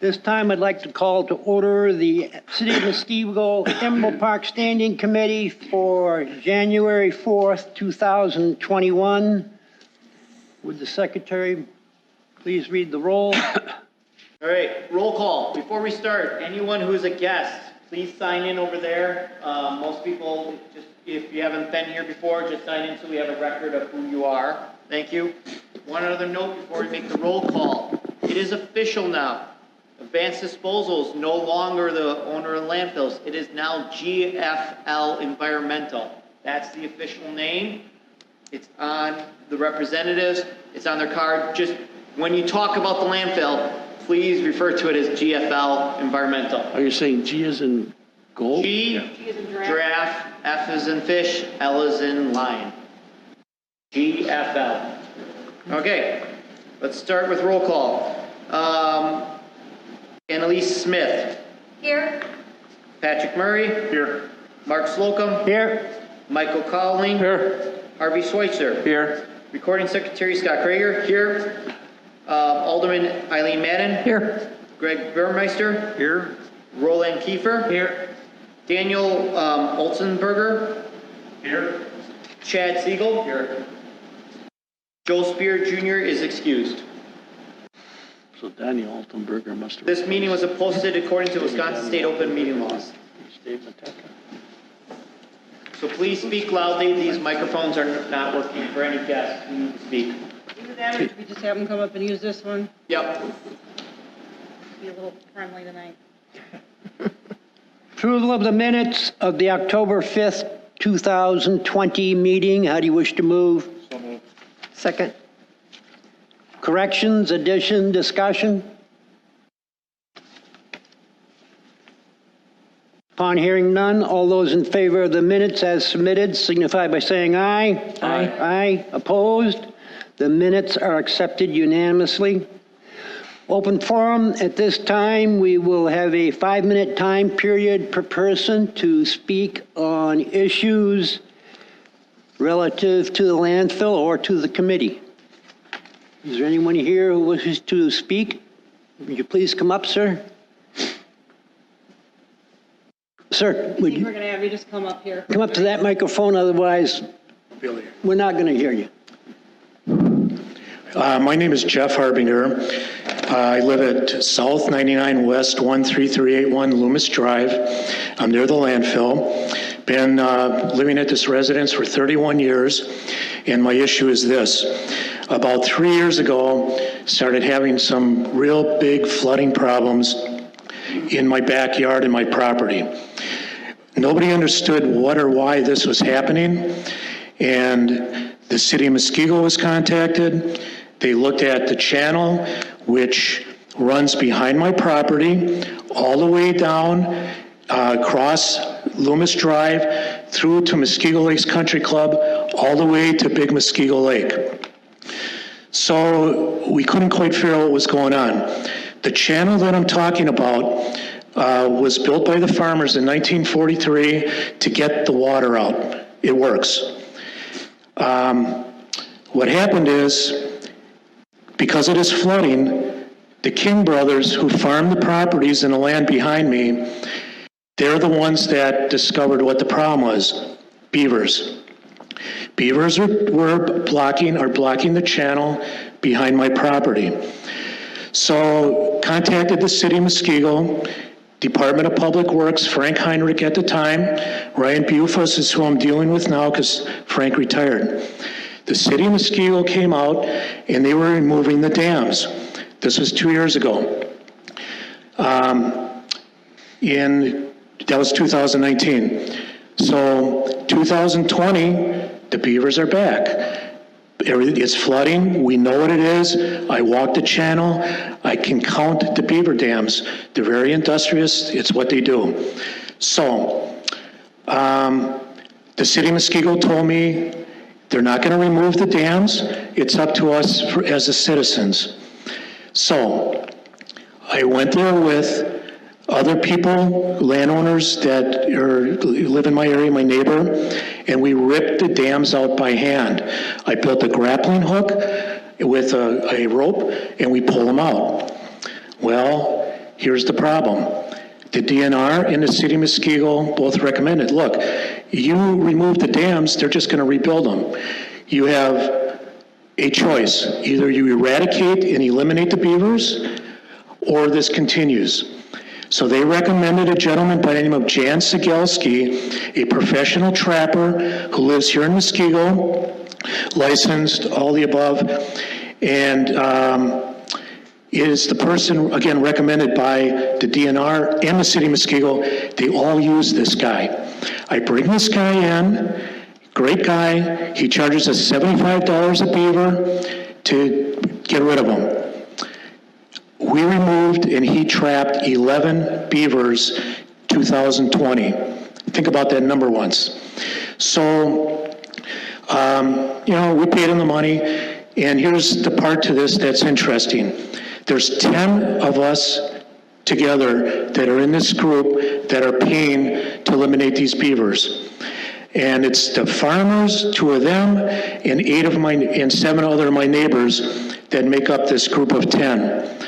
This time I'd like to call to order the City of Muskego Emerald Park Standing Committee for January 4th, 2021. Would the secretary please read the roll? All right, roll call. Before we start, anyone who's a guest, please sign in over there. Most people, just if you haven't been here before, just sign in so we have a record of who you are. Thank you. One other note before we make the roll call. It is official now. Advanced Disposal is no longer the owner of landfills. It is now GFL Environmental. That's the official name. It's on the representatives. It's on their card. Just when you talk about the landfill, please refer to it as GFL Environmental. Are you saying G is in gold? G is in giraffe, F is in fish, L is in lion. GFL. Okay, let's start with roll call. Annalise Smith. Here. Patrick Murray. Here. Mark Slocum. Here. Michael Colling. Here. Harvey Schweitzer. Here. Recording Secretary Scott Krager. Here. Alderman Eileen Madden. Here. Greg Burmeister. Here. Roland Kiefer. Here. Daniel Olsenberger. Here. Chad Siegel. Here. Joe Spear Jr. is excused. So Daniel Altenberger must have... This meeting was posted according to Wisconsin State Open Meeting Laws. So please speak loudly. These microphones are not working for any guests who need to speak. Either that or should we just have them come up and use this one? Yep. Be a little friendly tonight. Approval of the minutes of the October 5th, 2020 meeting. How do you wish to move? So moved. Second. Corrections, addition, discussion? Upon hearing none, all those in favor of the minutes as submitted signify by saying aye. Aye. Aye. Opposed? The minutes are accepted unanimously. Open forum. At this time, we will have a 5-minute time period per person to speak on issues relative to the landfill or to the committee. Is there anyone here who wishes to speak? Would you please come up, sir? Sir, would We're you going to have you just come up here. come up to that microphone, otherwise we're not going to hear you. My name is Jeff Harbinger. I live at South 99 West 13381 Loomis Drive. I'm near the landfill. Been living at this residence for 31 years, and my issue is this. About 3 years ago, started having some real big flooding problems in my backyard and my property. Nobody understood what or why this was happening, and the city of Muskego was contacted. They looked at the channel, which runs behind my property, all the way down across Loomis Drive, through to Muskego Lakes Country Club, all the way to Big Muskego Lake. So we couldn't quite figure out what was going on. The channel that I'm talking about was built by the farmers in 1943 to get the water out. It works. What happened is, because of this flooding, the King brothers, who farmed the properties and the land behind me, they're the ones that discovered what the problem was: beavers. Beavers were blocking the channel behind my property. So contacted the city of Muskego, Department of Public Works, Frank Heinrich at the time. Ryan Bufus is who I'm dealing with now because Frank retired. The city of Muskego came out and they were removing the dams. This was 2 years ago. That was 2019. So 2020, the beavers are back. It's flooding. We know what it is. I walk the channel. I can count the beaver dams. They're very industrious. It's what they do. So the city of Muskego told me they're not going to remove the dams. It's up to us as the citizens. So I went there with other people, landowners that live in my area, my neighbor, and we ripped the dams out by hand. I built a grappling hook with a rope, and we pull them out. Well, Here's the problem. The DNR and the city of Muskego both recommended, look, you remove the dams, they're just going to rebuild them. You have a choice. Either you eradicate and eliminate the beavers, or this continues. So they recommended a gentleman by the name of Jan Sigelski, a professional trapper who lives here in Muskego, licensed, all the above, and is the person, again, recommended by the DNR and the city of Muskego. They all use this guy. I bring this guy in, great guy. He charges us $75 a beaver to get rid of him. We removed and he trapped 11 beavers 2020. Think about that number once. So, we paid him the money, and here's the part to this that's interesting. There's 10 of us together that are in this group that are paying to eliminate these beavers. And it's the farmers, 2 of them, and 7 other of my neighbors that make up this group of 10.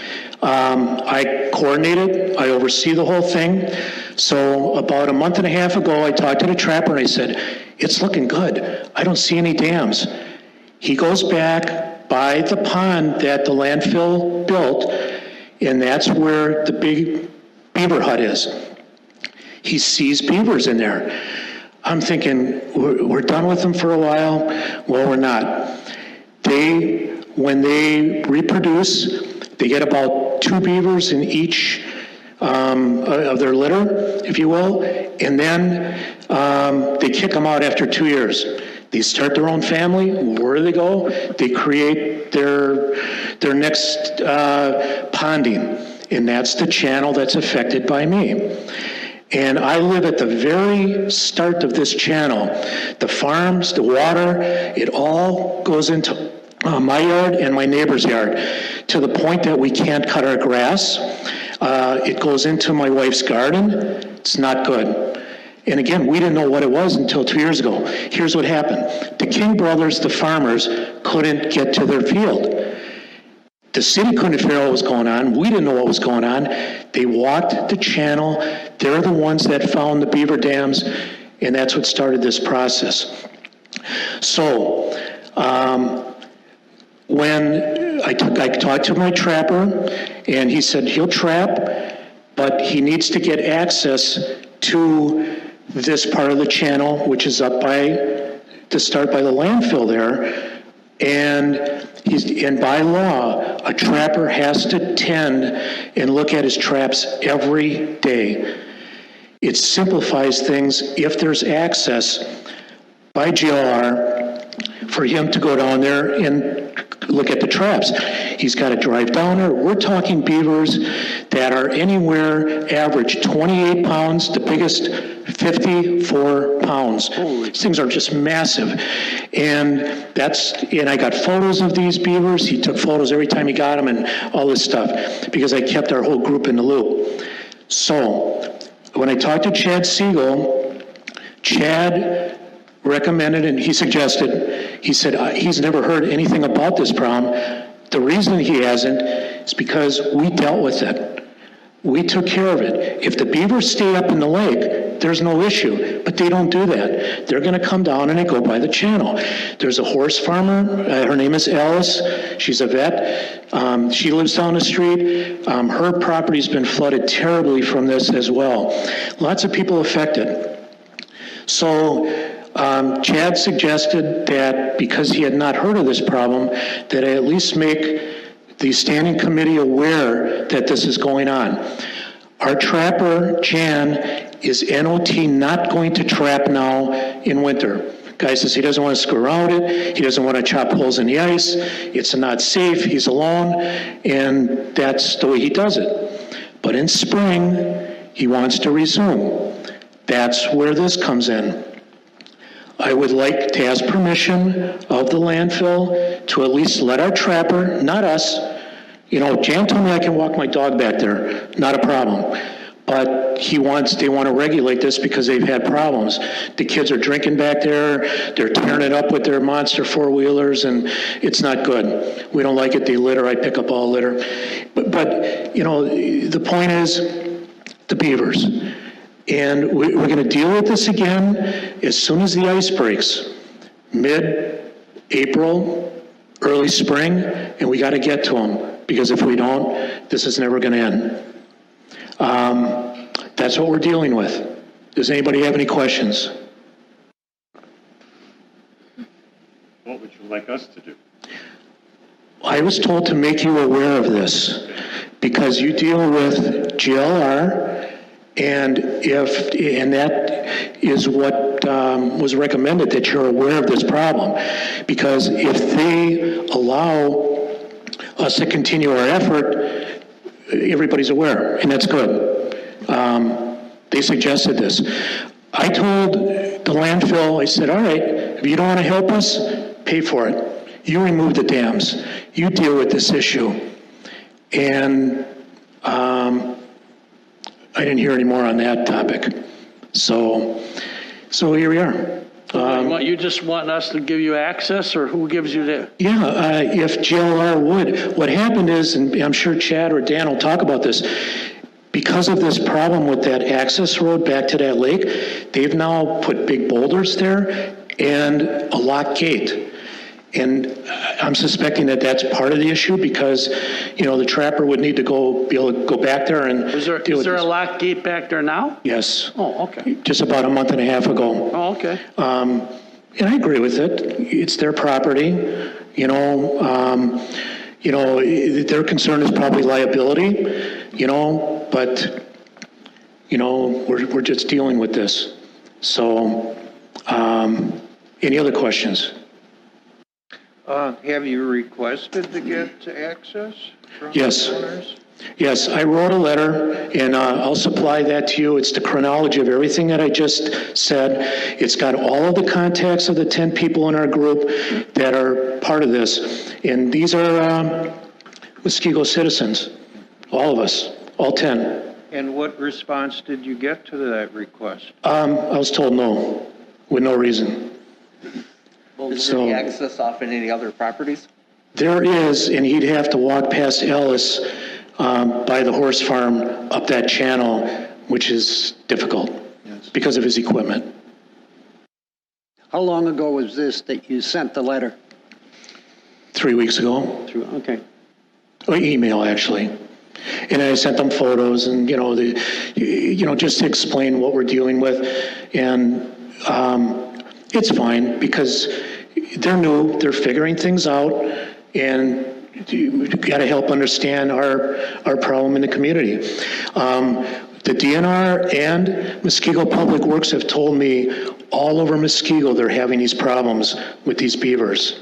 I coordinated, I oversee the whole thing. So about a month and a half ago, I talked to the trapper and I said, it's looking good. I don't see any dams. He goes back by the pond that the landfill built, and that's where the big beaver hut is. He sees beavers in there. I'm thinking, we're done with them for a while. Well, we're not. When they reproduce, they get about 2 beavers in each of their litter, if you will, and then they kick them out after 2 years. They start their own family. Where do they go? They create their next ponding, and that's the channel that's affected by me. And I live at the very start of this channel. The farms, the water, it all goes into my yard and my neighbor's yard, to the point that we can't cut our grass. It goes into my wife's garden. It's not good. And again, we didn't know what it was until 2 years ago. Here's what happened. The King brothers, the farmers, couldn't get to their field. The city couldn't figure out what was going on. We didn't know what was going on. They walked the channel. They're the ones that found the beaver dams, and that's what started this process. So, when I talked to my trapper, and he said he'll trap, but he needs to get access to this part of the channel, which is up to start by the landfill there. And by law, a trapper has to tend and look at his traps every day. It simplifies things if there's access by GLR for him to go down there and look at the traps. He's got to drive down there. We're talking beavers that are anywhere average 28 pounds, the biggest 54 pounds. These things are just massive. And I got photos of these beavers. He took photos every time he got them and all this stuff, because I kept our whole group in the loop. So when I talked to Chad Siegel, Chad recommended, and he suggested, he said he's never heard anything about this problem. The reason he hasn't is because we dealt with it. We took care of it. If the beavers stay up in the lake, there's no issue, but they don't do that. They're going to come down and they go by the channel. There's a horse farmer, her name is Alice, she's a vet. She lives down the street. Her property's been flooded terribly from this as well. Lots of people affected. So Chad suggested that because he had not heard of this problem, that I at least make the standing committee aware that this is going on. Our trapper, Jan, is NOT not going to trap now in winter. Guy says he doesn't want to screw around it. He doesn't want to chop holes in the ice. It's not safe. He's alone, and that's the way he does it. But in spring, he wants to resume. That's where this comes in. I would like to ask permission of the landfill to at least let our trapper, not us, Jan told me I can walk my dog back there, not a problem. but they want to regulate this because they've had problems. The kids are drinking back there, they're tearing it up with their monster four-wheelers, and it's not good. We don't like it, they litter, I pick up all litter. But you know, the point is, the beavers. And we're gonna deal with this again as soon as the ice breaks. Mid-April, early spring, and we gotta get to them, because if we don't, this is never gonna end. That's what we're dealing with. Does anybody have any questions? What would you like us to do? I was told to make you aware of this because you deal with GLR, and that is what was recommended, that you're aware of this problem. Because if they allow us to continue our effort, everybody's aware, and that's good. They suggested this. I told the landfill, I said, all right, if you don't want to help us, pay for it. You remove the dams. You deal with this issue. And I didn't hear any more on that topic. So here we are. You just want us to give you access, or who gives you the? Yeah, if JLR would. What happened is, and I'm sure Chad or Dan will talk about this, because of this problem with that access road back to that lake, they've now put big boulders there and a locked gate. And I'm suspecting that that's part of the issue, because, you know, the trapper would need to be able to go back there and Is there a locked gate back there now? Yes. Oh, okay. Just about a month and a half ago. Oh, okay. And I agree with it. It's their property, you know. Their concern is probably liability, you know, but, you know, we're just dealing with this. So, any other questions? Have you requested to get access from Yes. the owners? Yes, I wrote a letter, and I'll supply that to you. It's the chronology of everything that I just said. It's got all of the contacts of the 10 people in our group that are part of this. And these are Muskego citizens, all of us, all 10. And what response did you get to that request? I was told no, with no reason. Is there any access off any other properties? There is, and he'd have to walk past Ellis by the horse farm up that channel, which is difficult because of his equipment. How long ago was this that you sent the letter? 3 weeks ago. Okay. Or email, actually. And I sent them photos and, just to explain what we're dealing with. And it's fine because they're new, they're figuring things out, and you got to help understand our problem in the community. The DNR and Muskego Public Works have told me all over Muskego they're having these problems with these beavers.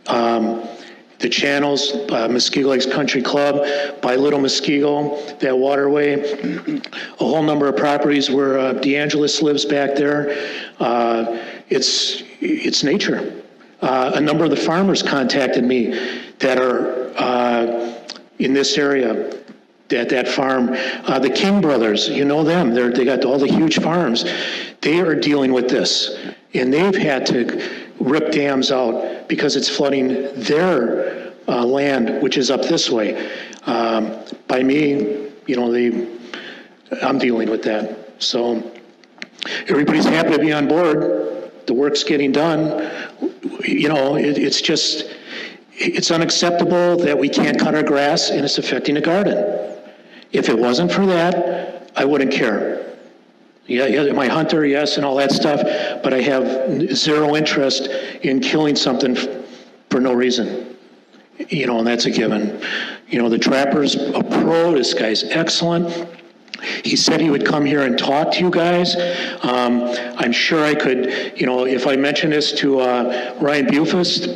The channels, Muskego Lakes Country Club, by Little Muskego, that waterway, a whole number of properties where DeAngelis lives back there. It's nature. A number of the farmers contacted me that are in this area, that farm. The King brothers, you know them, they got all the huge farms. They are dealing with this, and they've had to rip dams out because it's flooding their land, which is up this way. By me, I'm dealing with that. So everybody's happy to be on board. The work's getting done. It's unacceptable that we can't cut our grass and it's affecting the garden. If it wasn't for that, I wouldn't care. Yeah, my hunter, yes, and all that stuff, but I have zero interest in killing something for no reason. And that's a given. The trapper's a pro, this guy's excellent. He said he would come here and talk to you guys. I'm sure I could, if I mention this to Ryan Bufus,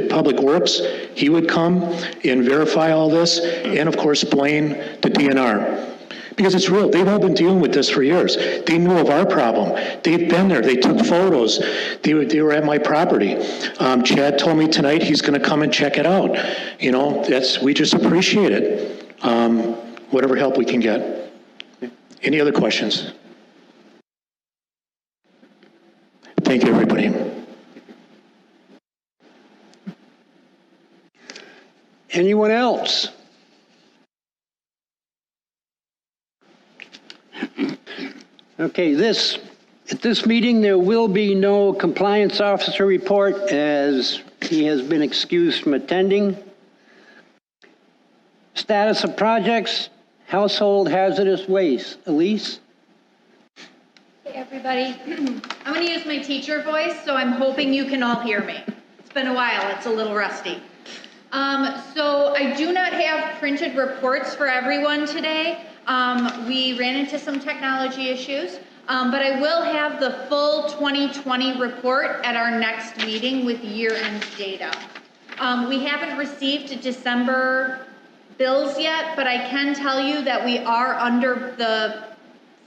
Public Works, he would come and verify all this, and of course Blaine, the DNR. Because it's real. They've all been dealing with this for years. They knew of our problem. They've been there. They took photos. They were at my property. Chad told me tonight he's going to come and check it out. We just appreciate it. Whatever help we can get. Any other questions? Thank you, everybody. Anyone else? Okay, at this meeting, there will be no compliance officer report as he has been excused from attending. Status of projects, household hazardous waste. Elise? Hey, everybody. I'm going to use my teacher voice, so I'm hoping you can all hear me. It's been a while. It's a little rusty. So I do not have printed reports for everyone today. We ran into some technology issues, but I will have the full 2020 report at our next meeting with year-end data. We haven't received December bills yet, but I can tell you that we are under the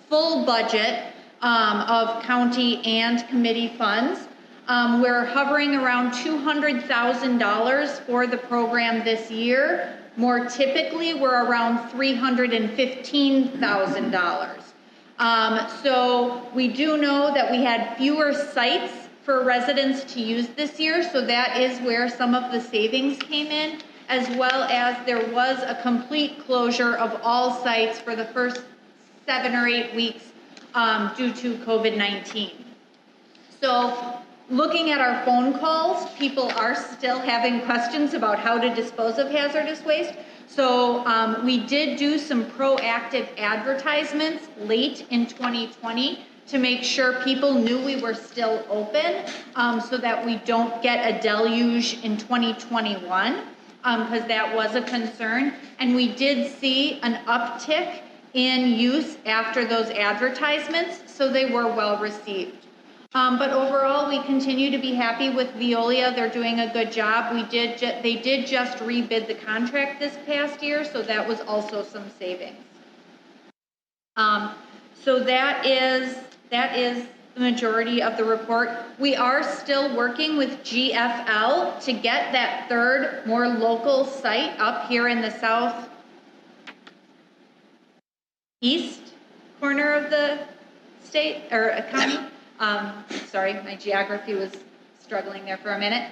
full budget of county and committee funds. We're hovering around $200,000 for the program this year. More typically, we're around $315,000. So we do know that we had fewer sites for residents to use this year, so that is where some of the savings came in, as well as there was a complete closure of all sites for the first 7 or 8 weeks due to COVID-19. So looking at our phone calls, people are still having questions about how to dispose of hazardous waste. So we did do some proactive advertisements late in 2020 to make sure people knew we were still open so that we don't get a deluge in 2021, because that was a concern. And we did see an uptick in use after those advertisements, so they were well received. But overall, we continue to be happy with Veolia. They're doing a good job. They did just rebid the contract this past year, so that was also some savings. So that is the majority of the report. We are still working with GFL to get that third, more local site up here in the southeast corner of the state or county. Sorry, my geography was struggling there for a minute.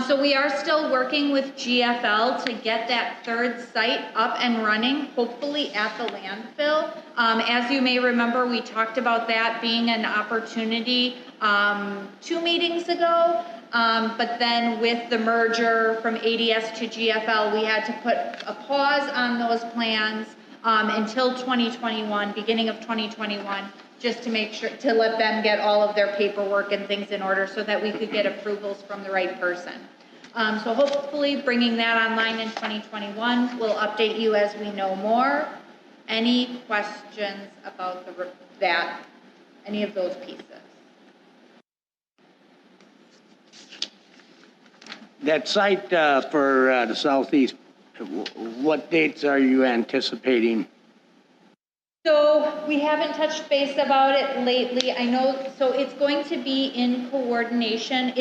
So we are still working with GFL to get that third site up and running, hopefully at the landfill. As you may remember, we talked about that being an opportunity 2 meetings ago. But then with the merger from ADS to GFL, we had to put a pause on those plans until 2021, beginning of 2021. Just to make sure, to let them get all of their paperwork and things in order so that we could get approvals from the right person. So hopefully bringing that online in 2021, we'll update you as we know more. Any questions about any of those pieces? That site for the southeast, what dates are you anticipating? So we haven't touched base about it lately. I know, so it's going to be in coordination.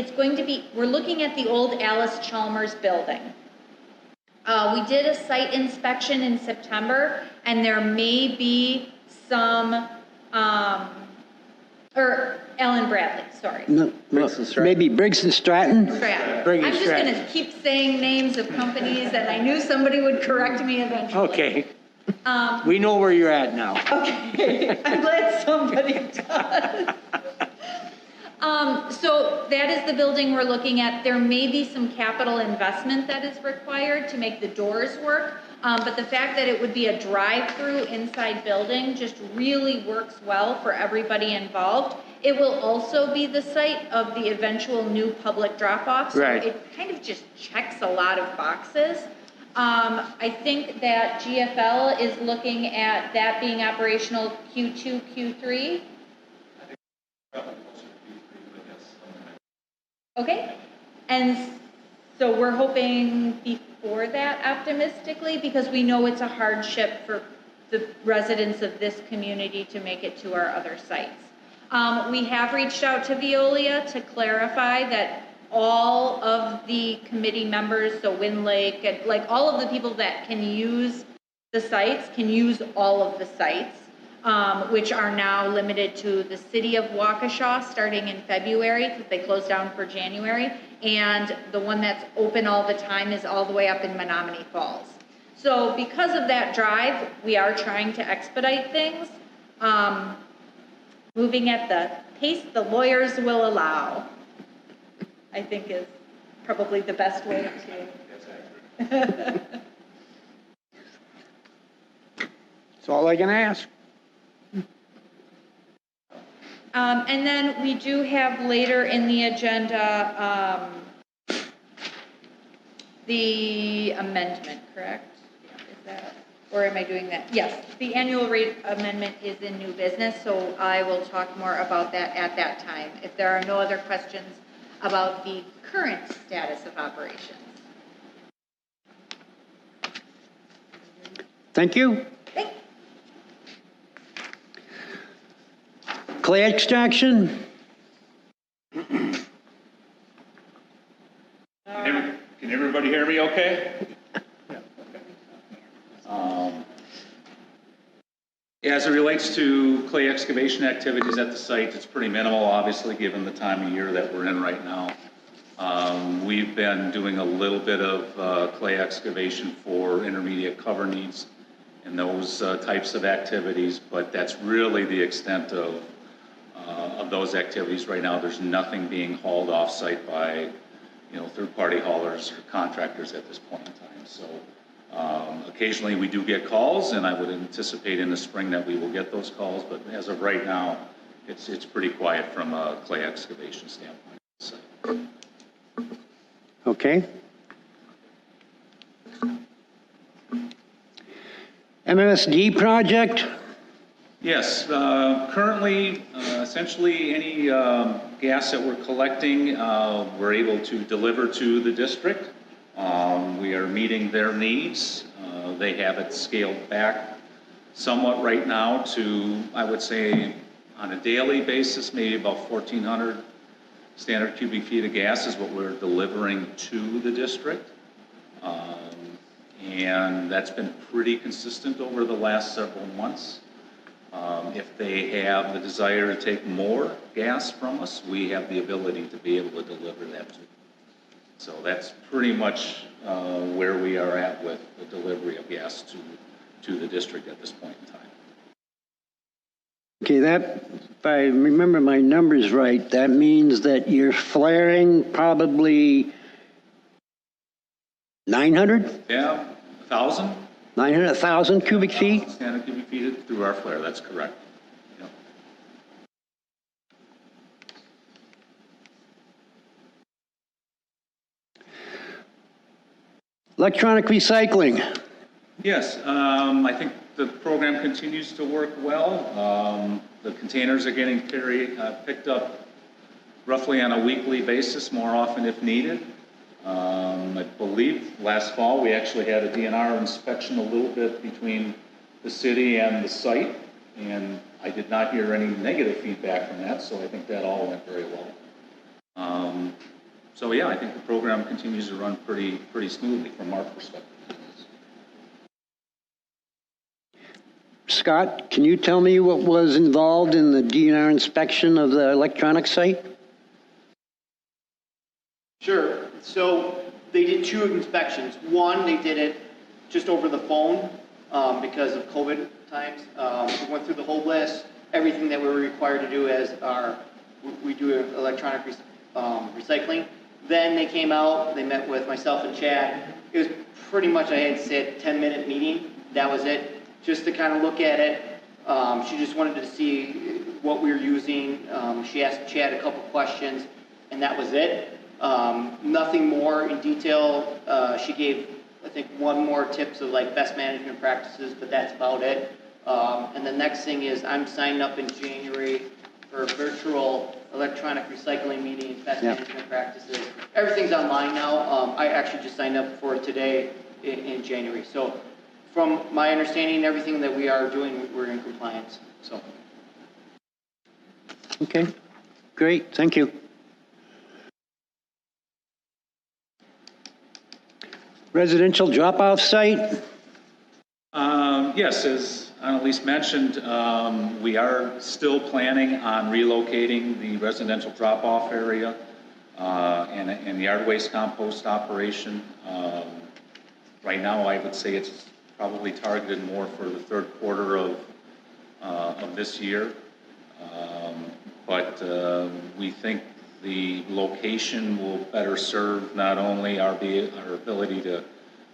We're looking at the old Alice Chalmers building. We did a site inspection in September, and there may be some, or Ellen Bradley, sorry. No, maybe Briggs and Stratton? I'm just going to keep saying names of companies, and I knew somebody would correct me eventually. Okay. We know where you're at now. Okay, I'm glad somebody does. So that is the building we're looking at. There may be some capital investment that is required to make the doors work, but the fact that it would be a drive-through inside building just really works well for everybody involved. It will also be the site of the eventual new public drop-off, so right. It kind of just checks a lot of boxes. I think that GFL is looking at that being operational Q2, Q3. Okay, and so we're hoping before that optimistically, because we know it's a hardship for the residents of this community to make it to our other sites. We have reached out to Veolia to clarify that all of the committee members, so Wind Lake, and like all of the people that can use the sites can use all of the sites. which are now limited to the city of Waukesha starting in February, because they closed down for January. And the one that's open all the time is all the way up in Menominee Falls. So because of that drive, we are trying to expedite things, moving at the pace the lawyers will allow, I think is probably the best way to. That's all I can ask. And then we do have later in the agenda, the amendment, correct? Yeah, is that, or am I doing that? Yes, the annual rate amendment is in new business, so I will talk more about that at that time, if there are no other questions about the current status of operations. Thank you. Thanks. Clay extraction? Can everybody hear me okay? As it relates to clay excavation activities at the site, it's pretty minimal, obviously, given the time of year that we're in right now. We've been doing a little bit of clay excavation for intermediate cover needs and those types of activities, but that's really the extent of those activities right now. There's nothing being hauled off-site by, third-party haulers or contractors at this point in time. So occasionally we do get calls, and I would anticipate in the spring that we will get those calls, but as of right now, it's pretty quiet from a clay excavation standpoint. So. Okay. MMSD project? Yes, currently, essentially any gas that we're collecting, we're able to deliver to the district. We are meeting their needs. They have it scaled back somewhat right now to, I would say, on a daily basis, maybe about 1,400 standard cubic feet of gas is what we're delivering to the district. And that's been pretty consistent over the last several months. If they have the desire to take more gas from us, we have the ability to be able to deliver that to them. So that's pretty much where we are at with the delivery of gas to the district at this point in time. Okay, that, if I remember my numbers right, that means that you're flaring probably 900? Yeah, 1,000? 900,000 cubic feet? Standard cubic feet through our flare, that's correct. Yep. Electronic recycling. Yes, I think the program continues to work well. The containers are getting picked up roughly on a weekly basis, more often if needed. I believe last fall we actually had a DNR inspection a little bit between the city and the site, and I did not hear any negative feedback from that, so I think that all went very well. So yeah, I think the program continues to run pretty smoothly from our perspective. Scott, can you tell me what was involved in the DNR inspection of the electronic site? Sure. So they did two inspections. One, they did it just over the phone because of COVID times. We went through the whole list, everything that we were required to do as we do electronic recycling. Then they came out, they met with myself and Chad. It was pretty much, I had to say, a 10-minute meeting. That was it, just to kind of look at it. She just wanted to see what we were using. She asked Chad a couple questions, and that was it. Nothing more in detail. She gave, I think, one more tips of like best management practices, but that's about it. And the next thing is I'm signing up in January for a virtual electronic recycling meeting, best management practices. Everything's online now. I actually just signed up for it today in January. So from my understanding, everything that we are doing, we're in compliance. So. Okay, great, thank you. Residential drop-off site? Yes, as Annalise mentioned, we are still planning on relocating the residential drop-off area and yard waste compost operation. Right now, I would say it's probably targeted more for the third quarter of this year. But we think the location will better serve not only our ability to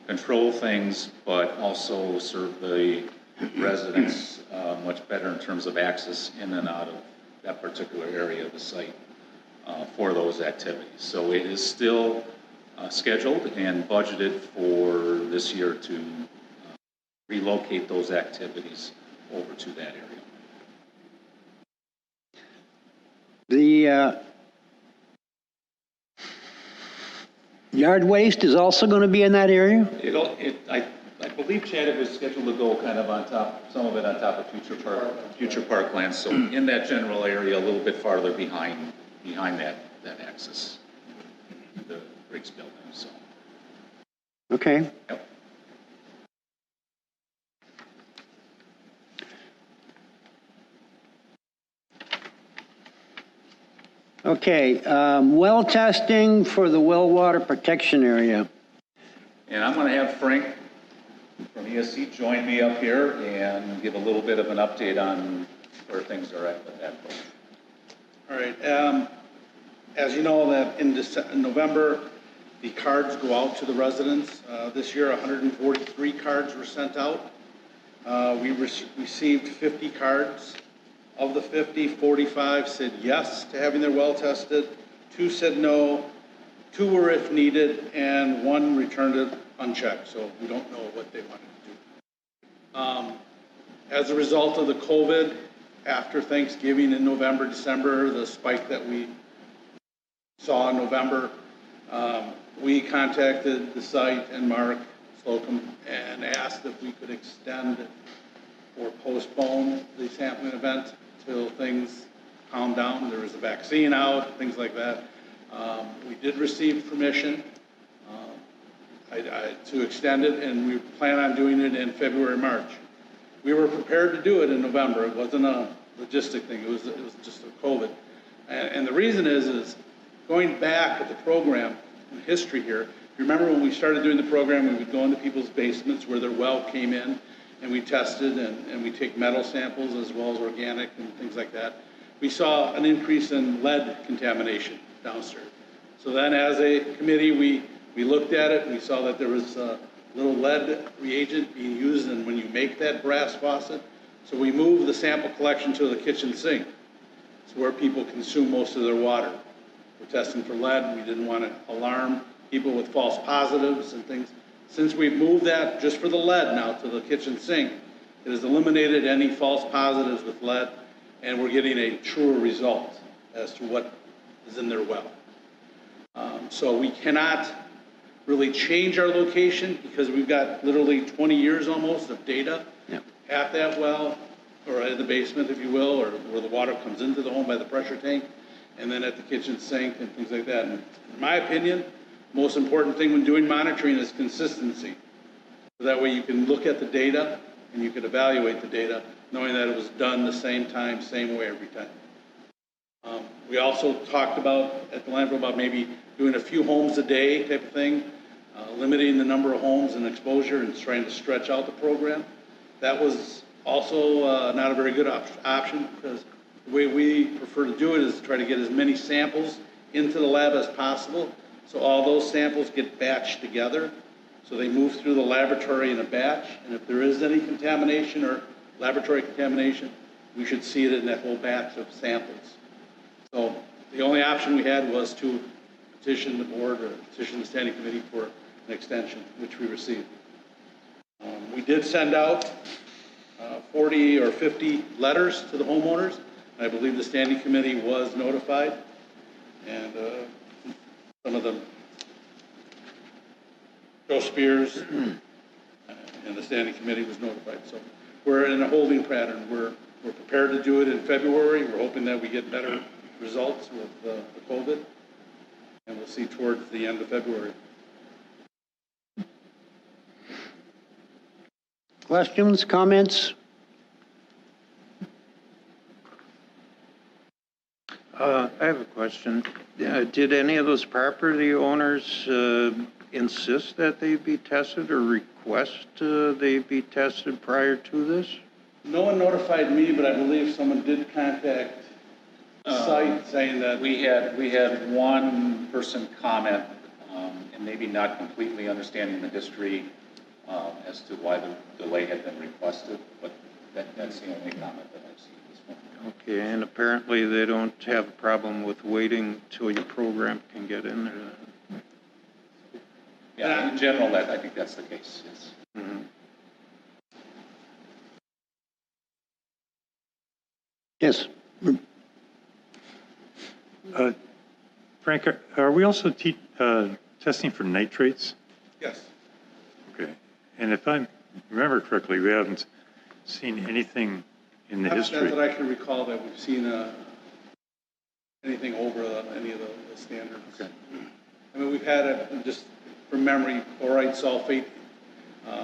control things, but also serve the residents much better in terms of access in and out of that particular area of the site for those activities. So it is still scheduled and budgeted for this year to relocate those activities over to that area. The yard waste is also going to be in that area? I believe, Chad, it was scheduled to go kind of on top, some of it on top of future parklands. So in that general area, a little bit farther behind that access, the Briggs building. So. Okay. Yep. Okay, well testing for the well water protection area. And I'm going to have Frank from ESC join me up here and give a little bit of an update on where things are at with that. All right. As you know, that in November, the cards go out to the residents. This year, 143 cards were sent out. We received 50 cards. Of the 50, 45 said yes to having their well tested, 2 said no, 2 were if needed, and 1 returned it unchecked, so we don't know what they wanted to do. As a result of the COVID, after Thanksgiving in November, December, the spike that we saw in November, we contacted the site and Mark Slocum and asked if we could extend or postpone the sampling event till things calm down. There was a vaccine out, things like that. We did receive permission to extend it, and we plan on doing it in February, March. We were prepared to do it in November. It wasn't a logistic thing. It was just a COVID. And the reason is going back at the program in history here. Remember when we started doing the program, we would go into people's basements where their well came in, and we tested, and we take metal samples as well as organic and things like that. We saw an increase in lead contamination downstairs. So then as a committee, we looked at it, and we saw that there was a little lead reagent being used in when you make that brass faucet. So we moved the sample collection to the kitchen sink. It's where people consume most of their water. We're testing for lead, and we didn't want to alarm people with false positives and things. Since we've moved that just for the lead now to the kitchen sink, it has eliminated any false positives with lead, and we're getting a truer result as to what is in their well. So we cannot really change our location because we've got literally 20 years almost of data at that well, or in the basement, if you will, or where the water comes into the home by the pressure tank, and then at the kitchen sink and things like that. And in my opinion, most important thing when doing monitoring is consistency. So that way you can look at the data and you can evaluate the data, knowing that it was done the same time, same way every time. We also talked about at the landfill about maybe doing a few homes a day type of thing, limiting the number of homes and exposure and trying to stretch out the program. That was also not a very good option because the way we prefer to do it is to try to get as many samples into the lab as possible. So all those samples get batched together. So they move through the laboratory in a batch. And if there is any contamination or laboratory contamination, we should see it in that whole batch of samples. So the only option we had was to petition the board or petition the standing committee for an extension, which we received. We did send out 40 or 50 letters to the homeowners. I believe the standing committee was notified. And some of them, Joe Spears and the standing committee was notified. So we're in a holding pattern. We're prepared to do it in February. We're hoping that we get better results with the COVID, and we'll see towards the end of February. Questions, comments? I have a question. Did any of those property owners insist that they be tested or request they be tested prior to this? No one notified me, but I believe someone did contact site saying that. We had one person comment, and maybe not completely understanding the history as to why the delay had been requested, but that's the only comment that I've seen at this point. Okay, and apparently they don't have a problem with waiting till your program can get in there. Yeah, in general, I think that's the case, yes. Mhm. Yes. Frank, are we also testing for nitrates? Yes. Okay. And if I remember correctly, we haven't seen anything in the history. Not that I can recall that we've seen anything over any of the standards. Okay. I mean, we've had, just from memory, chloride, sulfate.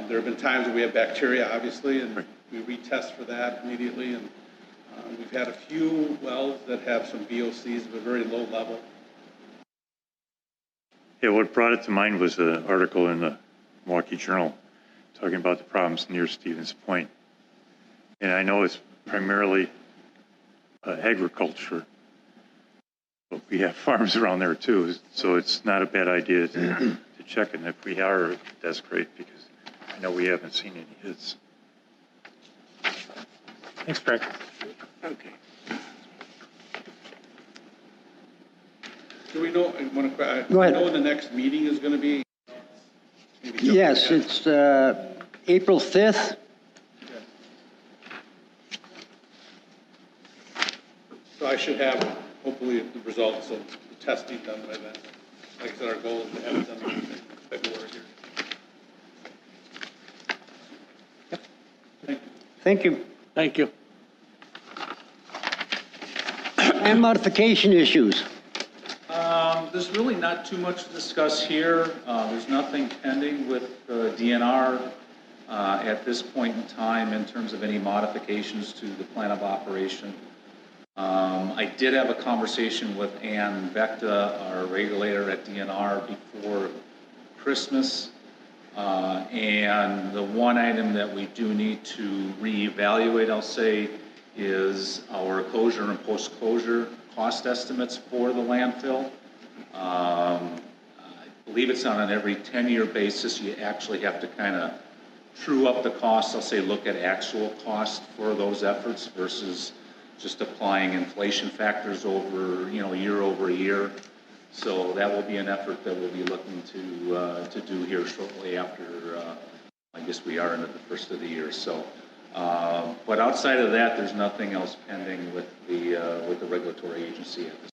There have been times that we have bacteria, obviously, and we retest for that immediately. And we've had a few wells that have some VOCs of a very low level. Yeah, what brought it to mind was an article in the Milwaukee Journal talking about the problems near Stevens Point. And I know it's primarily agriculture, but we have farms around there too, so it's not a bad idea to check it. And if we are, that's great, because I know we haven't seen any hits. Thanks, Frank. Okay. Do we know, Go ahead. know when the next meeting is going to be? Maybe jump Yes, ahead. it's April 5th. So I should have, hopefully, the results of the testing done by then. Like I said, our goal is to have it done in February here. Thank you. Thank you. And modification issues. There's really not too much to discuss here. There's nothing pending with DNR at this point in time in terms of any modifications to the plan of operation. I did have a conversation with Ann Vecta, our regulator at DNR, before Christmas. And the one item that we do need to reevaluate, I'll say, is our closure and post-closure cost estimates for the landfill. I believe it's on an every 10-year basis. You actually have to kind of true up the costs. I'll say look at actual cost for those efforts versus just applying inflation factors over, year over year. So that will be an effort that we'll be looking to do here shortly after, I guess we are into the first of the year. So, but outside of that, there's nothing else pending with the regulatory agency at this.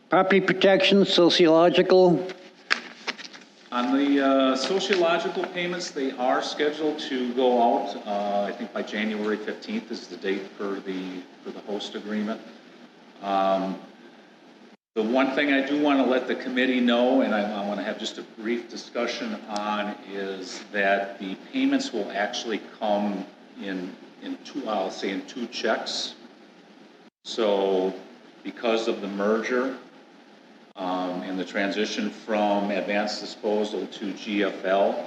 Property protection, sociological. On the sociological payments, they are scheduled to go out. I think by January 15th is the date for the host agreement. The one thing I do want to let the committee know, and I want to have just a brief discussion on, is that the payments will actually come in two, I'll say in two checks. So because of the merger, and the transition from advanced disposal to GFL.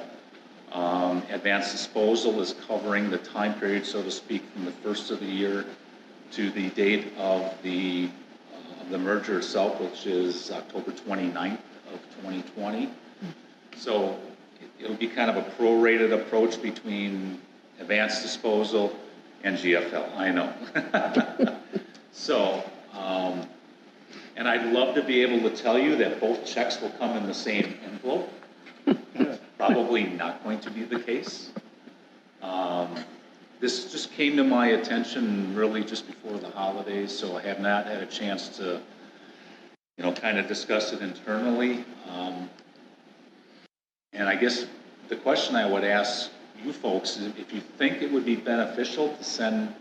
Advanced disposal is covering the time period, so to speak, from the first of the year to the date of the merger itself, which is October 29th of 2020. So it'll be kind of a prorated approach between advanced disposal and GFL, I know. So, and I'd love to be able to tell you that both checks will come in the same envelope. Probably not going to be the case. This just came to my attention really just before the holidays, so I have not had a chance to, kind of discuss it internally. And I guess the question I would ask you folks is if you think it would be beneficial to send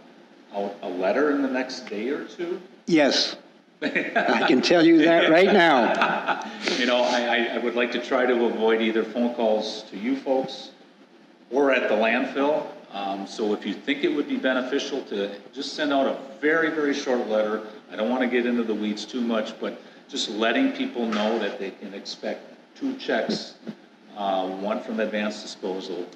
out a letter in the next day or two. Yes. I can tell you that right now. You know, I would like to try to avoid either phone calls to you folks or at the landfill. So if you think it would be beneficial to just send out a very, very short letter. I don't want to get into the weeds too much, but just letting people know that they can expect 2 checks, one from Advanced Disposal,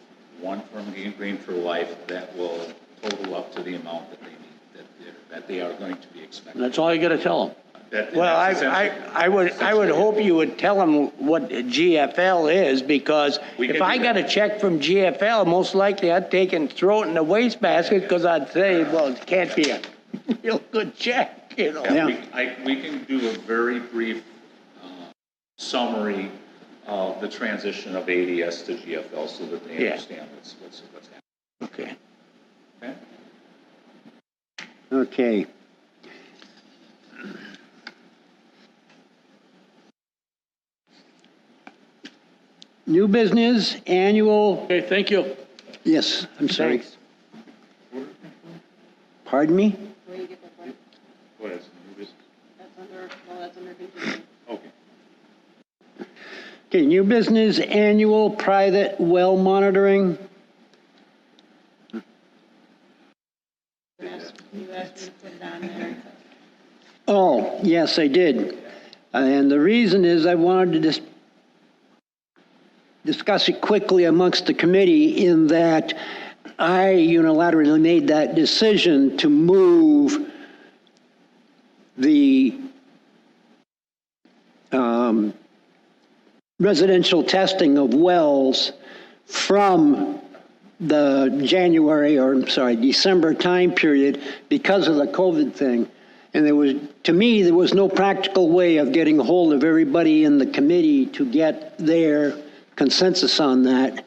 one from Green for Life, that will total up to the amount that they need, that they are going to be expecting. That's all you gotta tell them. Well, That's essentially- I would hope you would tell them what GFL is, because We if can I do got that. a check from GFL, most likely I'd take and throw it in the wastebasket, because I'd say, well, it can't be a real good check, you know? Yeah. We can do a very brief summary of the transition of ADS to GFL so that they Yeah. understand what's happening. Okay. Okay? Okay. New business, annual, Okay, thank you. yes, I'm sorry. Thanks. Pardon me? Where you get that from? What is new business? That's under, well, that's under continuing. Okay. Okay, new business, annual private well monitoring. You asked me to put it on there. Oh, yes, I did. And the reason is I wanted to just discuss it quickly amongst the committee, in that I unilaterally made that decision to move the residential testing of wells from the December time period because of the COVID thing. And to me, there was no practical way of getting a hold of everybody in the committee to get their consensus on that.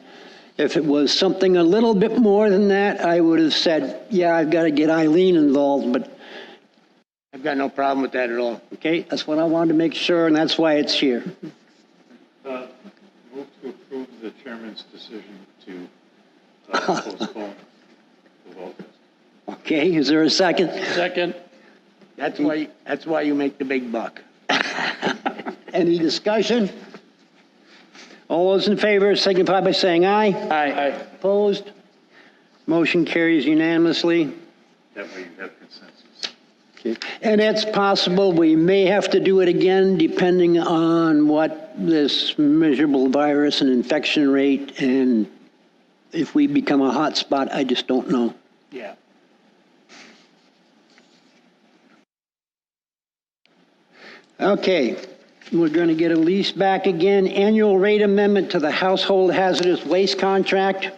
If it was something a little bit more than that, I would have said, yeah, I've got to get Eileen involved, but I've got no problem with that at all. okay, that's what I wanted to make sure, and that's why it's here. Move to approve the chairman's decision to postpone the vote. Okay, is there a second? Second. That's why you make the big buck. Any discussion? All those in favor signify by saying aye. Aye. Opposed? Motion carries unanimously. That way you have consensus. Okay. And it's possible we may have to do it again depending on what this miserable virus and infection rate, and if we become a hot spot, I just don't know. Yeah. Okay, we're going to get Elise back again. Annual rate amendment to the household hazardous waste contract.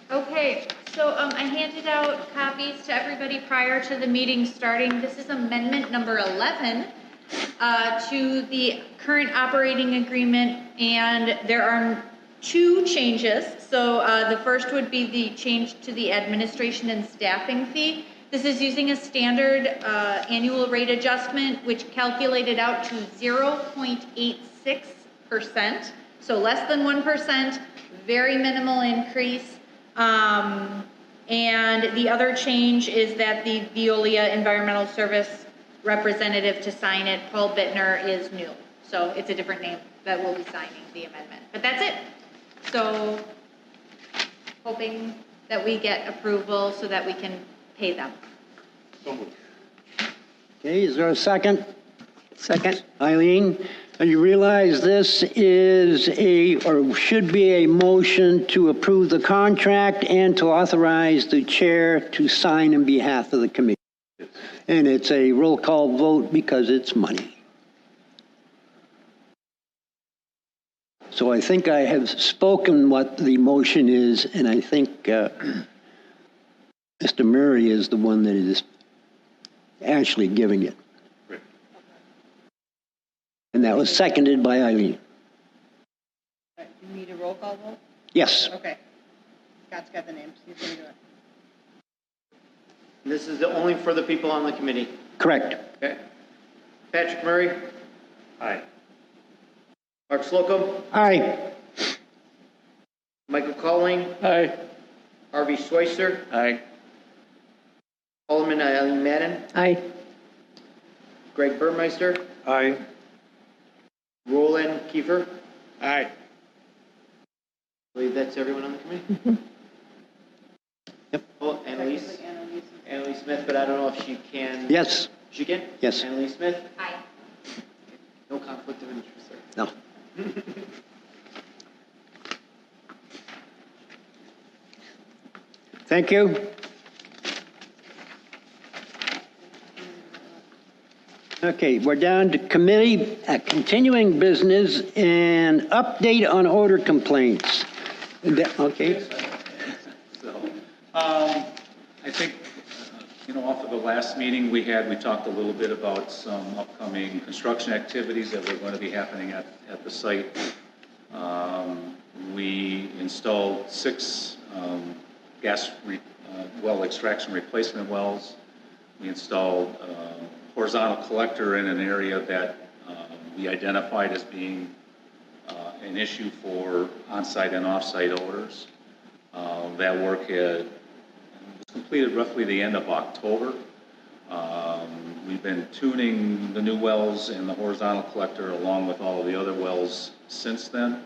Okay, so I handed out copies to everybody prior to the meeting starting. This is amendment number 11 to the current operating agreement, and there are 2 changes. So the first would be the change to the administration and staffing fee. This is using a standard annual rate adjustment, which calculated out to 0.86%, so less than 1%, very minimal increase. And the other change is that the Veolia Environmental Service representative to sign it, Paul Bittner, is new. So it's a different name that will be signing the amendment. But that's it. So hoping that we get approval so that we can pay them. So moved. Okay, is there a second? Second. Eileen, you realize this is or should be a motion to approve the contract and to authorize the chair to sign on behalf of the committee. And it's a roll call vote because it's money. So I think I have spoken what the motion is, and I think Mr. Murray is the one that is actually giving it. Great. And that was seconded by Eileen. You need a roll call vote? Yes. Okay. Scott's got the names, he's gonna do it. This is only for the people on the committee. Correct. Okay. Patrick Murray, Aye. Mark Slocum, Aye. Michael Colling, Aye. Harvey Schweitzer, Aye. Alderman Eileen Madden, Aye. Greg Burmeister, Aye. Roland Kiefer. Aye. I believe that's everyone on the committee? Yep. Oh, Annalise? Annalise Smith, but I don't know if she can. Yes, She can? Yes. Annalise Smith? Aye. No conflict of interest there. no. Thank you. Okay, we're down to committee, continuing business and update on order complaints. Okay, So, I think, off of the last meeting we had, we talked a little bit about some upcoming construction activities that were going to be happening at the site. We installed 6 well extraction replacement wells. We installed horizontal collector in an area that we identified as being an issue for on-site and off-site odors. That work was completed roughly the end of October. We've been tuning the new wells and the horizontal collector along with all of the other wells since then.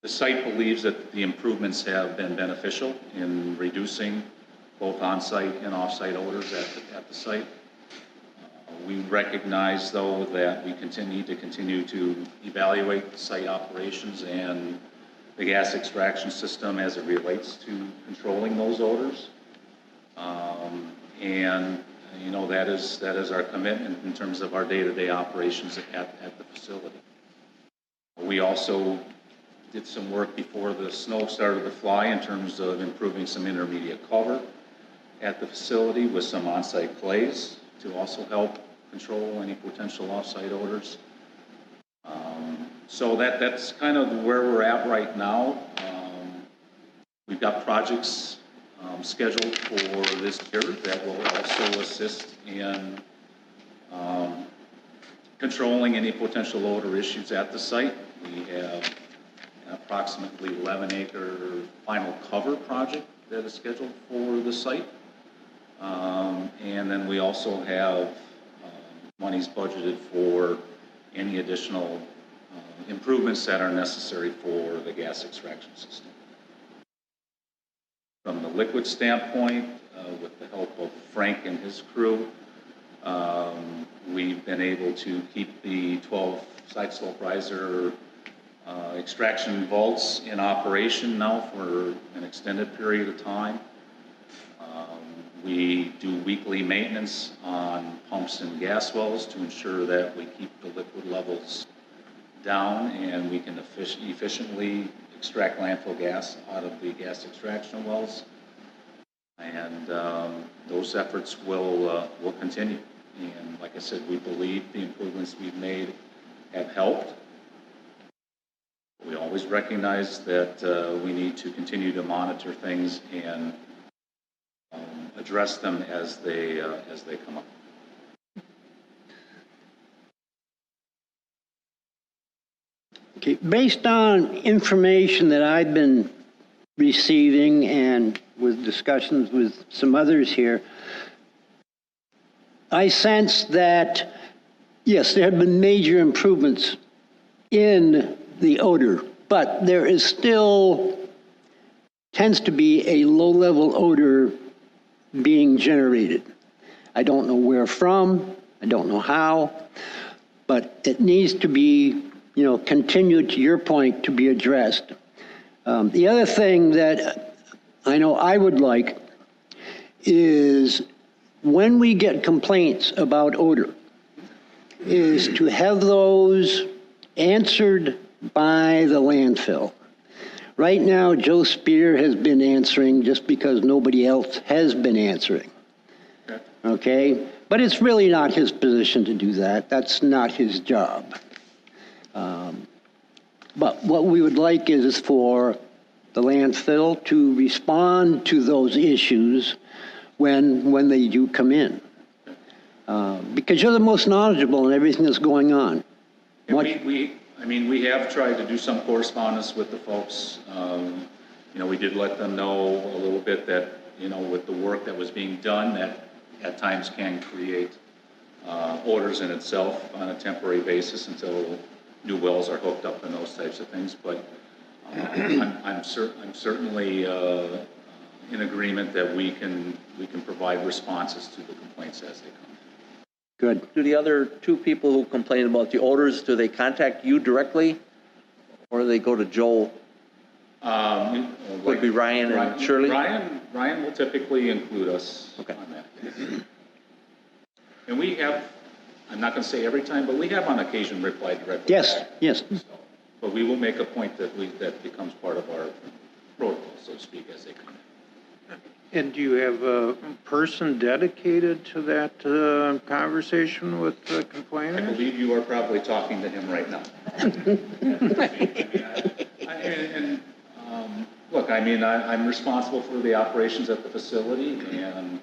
The site believes that the improvements have been beneficial in reducing both on-site and off-site odors at the site. We recognize, though, that we need to continue to evaluate site operations and the gas extraction system as it relates to controlling those odors. That is our commitment in terms of our day-to-day operations at the facility. We also did some work before the snow started to fly in terms of improving some intermediate cover at the facility with some on-site clays to also help control any potential off-site odors. So that's kind of where we're at right now. We've got projects scheduled for this year that will also assist in controlling any potential odor issues at the site. We have an approximately 11-acre final cover project that is scheduled for the site. And then we also have monies budgeted for any additional improvements that are necessary for the gas extraction system. From the liquid standpoint, with the help of Frank and his crew, we've been able to keep the 12 side slope riser extraction vaults in operation now for an extended period of time. We do weekly maintenance on pumps and gas wells to ensure that we keep the liquid levels down and we can efficiently extract landfill gas out of the gas extraction wells. And those efforts will continue. And like I said, we believe the improvements we've made have helped. We always recognize that we need to continue to monitor things and address them as they come up. Okay, based on information that I've been receiving and with discussions with some others here, I sense that, yes, there have been major improvements in the odor, but there is still tends to be a low-level odor being generated. I don't know where from, I don't know how, but it needs to be, continued, to your point, to be addressed. The other thing that I know I would like is when we get complaints about odor, is to have those answered by the landfill. Right now, Joe Spear has been answering just because nobody else has been answering. Okay? But it's really not his position to do that. That's not his job. But what we would like is for the landfill to respond to those issues when they do come in. Because you're the most knowledgeable in everything that's going on. We have tried to do some correspondence with the folks. We did let them know a little bit that, with the work that was being done, that at times can create odors in itself on a temporary basis until new wells are hooked up and those types of things. But I'm certainly in agreement that we can provide responses to the complaints as they come. Good. Do the other two people who complain about the odors, do they contact you directly? Or do they go to Joel? Would be Ryan and Shirley? Ryan will typically include us Okay. on that. And we have, I'm not going to say every time, but we have on occasion replied directly. Yes, yes. So, but we will make a point that becomes part of our protocol, so to speak, as they come in. And do you have a person dedicated to that conversation with the I complainant? believe you are probably talking to him right now. Look, I mean, I'm responsible for the operations at the facility, and,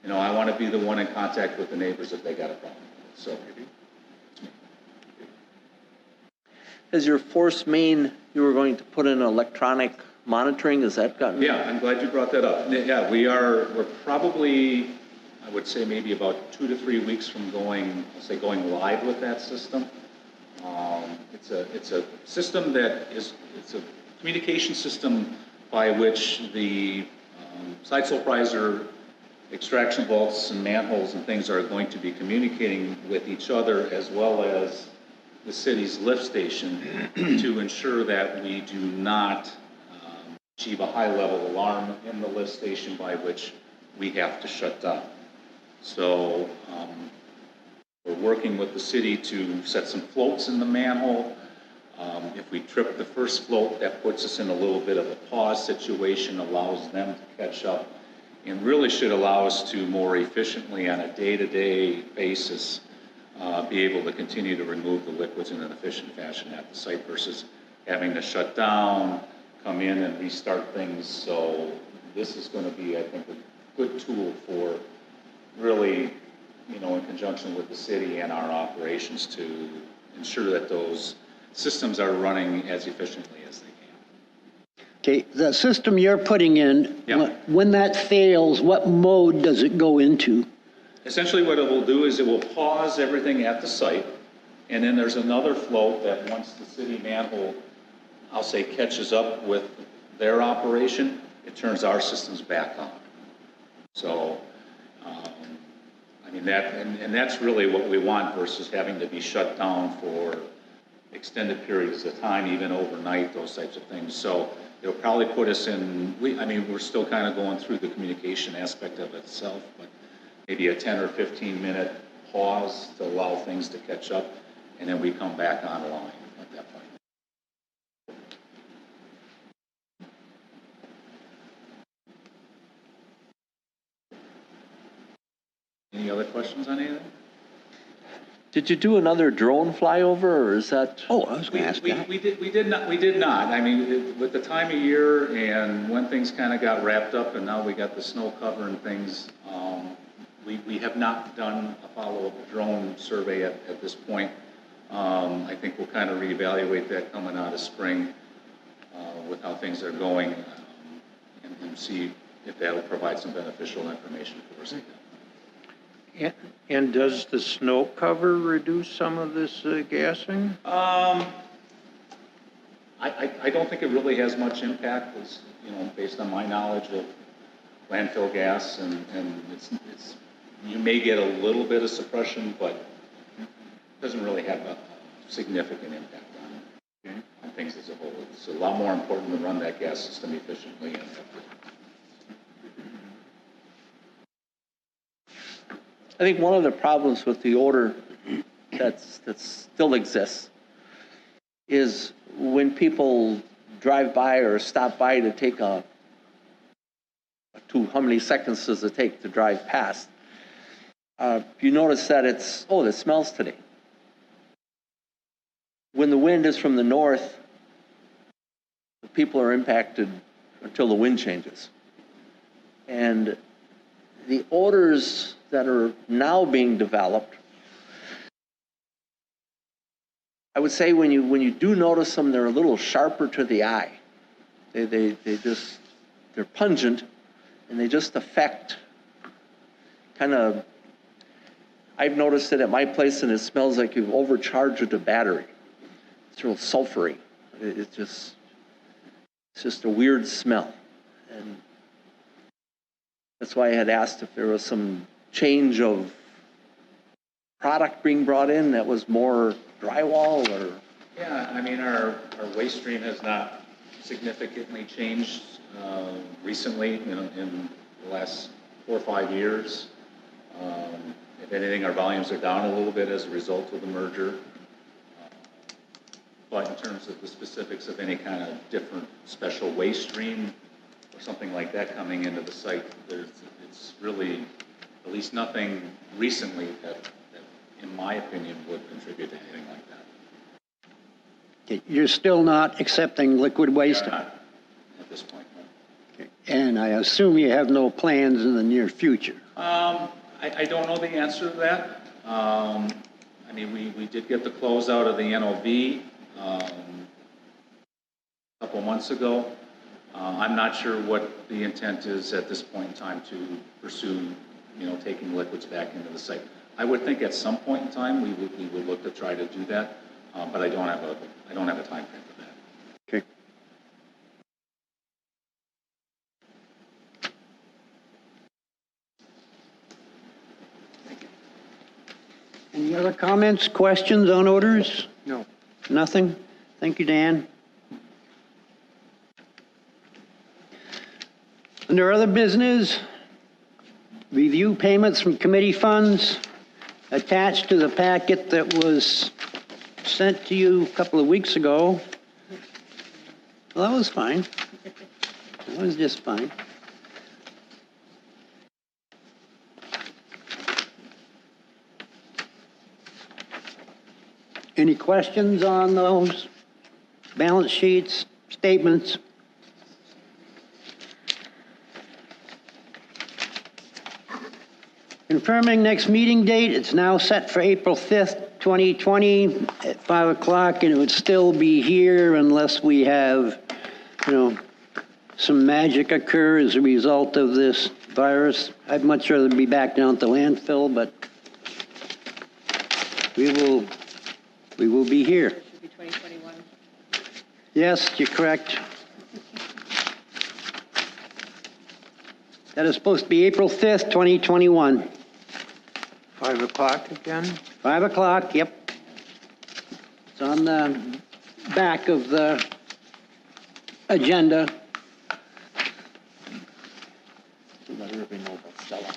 you know, I want to be the one in contact with the neighbors if they got a problem. So, Has your force main, you were going to put in electronic monitoring, has that gotten? yeah, I'm glad you brought that up. Yeah, we're probably, I would say maybe about 2 to 3 weeks from going live with that system. It's a system that it's a communication system by which the side slope riser extraction vaults and manholes and things are going to be communicating with each other as well as the city's lift station to ensure that we do not achieve a high level alarm in the lift station by which we have to shut down. So we're working with the city to set some floats in the manhole. If we trip the first float, that puts us in a little bit of a pause situation, allows them to catch up, and really should allow us to more efficiently on a day-to-day basis be able to continue to remove the liquids in an efficient fashion at the site versus having to shut down, come in and restart things. So this is going to be, I think, a good tool for really, you know, in conjunction with the city and our operations to ensure that those systems are running as efficiently as they can. Okay, the system you're putting in, Yeah. when that fails, what mode does it go into? Essentially what it will do is it will pause everything at the site, and then there's another float that once the city manhole, I'll say, catches up with their operation, it turns our systems back on. So, I mean, and that's really what we want versus having to be shut down for extended periods of time, even overnight, those types of things. So it'll probably put us in, I mean, we're still kind of going through the communication aspect of it itself, but maybe a 10 or 15 minute pause to allow things to catch up, and then we come back online at that point. Any other questions on anything? Did you do another drone flyover, or is that? Oh, I was going to ask that. We did not. I mean, with the time of year and when things kind of got wrapped up and now we got the snow cover and things, we have not done a follow-up drone survey at this point. I think we'll kind of reevaluate that coming out of spring with how things are going and see if that'll provide some beneficial information for us. And does the snow cover reduce some of this gassing? I don't think it really has much impact, as, you know, based on my knowledge of landfill gas, and it's you may get a little bit of suppression, but it doesn't really have a significant impact on things as a whole. It's a lot more important to run that gas system efficiently and effectively. I think one of the problems with the odor that still exists is when people drive by or stop by to take how many seconds does it take to drive past? You notice that it smells today. When the wind is from the north, the people are impacted until the wind changes. And the odors that are now being developed, I would say when you do notice them, they're a little sharper to the eye. They're pungent, and they just affect kind of, I've noticed it at my place and it smells like you've overcharged a battery. It's real sulfury. It's just a weird smell. And that's why I had asked if there was some change of product being brought in that was more drywall or. Yeah, I mean, our waste stream has not significantly changed recently, in the last 4 or 5 years. If anything, our volumes are down a little bit as a result of the merger. But in terms of the specifics of any kind of different special waste stream or something like that coming into the site, it's really, at least nothing recently that, in my opinion, would contribute to anything like that. Okay, you're still not accepting liquid waste? Not at this point, no. Okay. And I assume you have no plans in the near future? I don't know the answer to that. I mean, we did get the closeout of the NOV a couple months ago. I'm not sure what the intent is at this point in time to pursue, taking liquids back into the site. I would think at some point in time we would look to try to do that, but I don't have a time frame for that. Okay. Any other comments, questions on odors? No. Nothing? Thank you, Dan. Under other business, review payments from committee funds attached to the packet that was sent to you a couple of weeks ago. Well, that was fine. That was just fine. Any questions on those balance sheets, statements? Confirming next meeting date, it's now set for April 5th, 2020 at 5 o'clock, and it would still be here unless we have, some magic occur as a result of this virus. I'd much rather be back down at the landfill, but we will be here. Should be 2021. Yes, you're correct. That is supposed to be April 5th, 2021. 5 o'clock again? 5 o'clock, yep. It's on the back of the agenda. Let everybody know about Stella.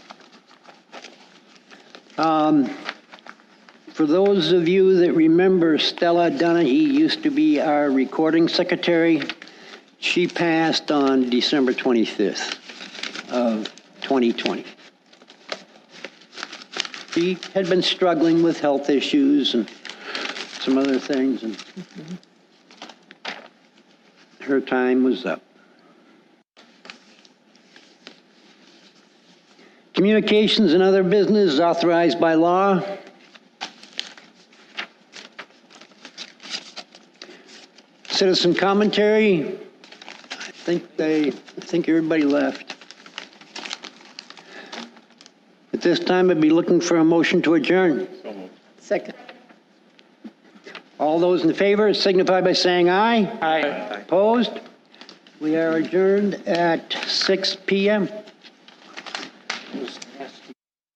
For those of you that remember Stella Dunahee used to be our recording secretary. She passed on December 25th of 2020. She had been struggling with health issues and some other things, and her time was up. Communications and other business authorized by law. Citizen commentary. I think everybody left. At this time, I'd be looking for a motion to adjourn. Second. All those in favor signify by saying aye. Aye. Opposed? We are adjourned at 6 p.m.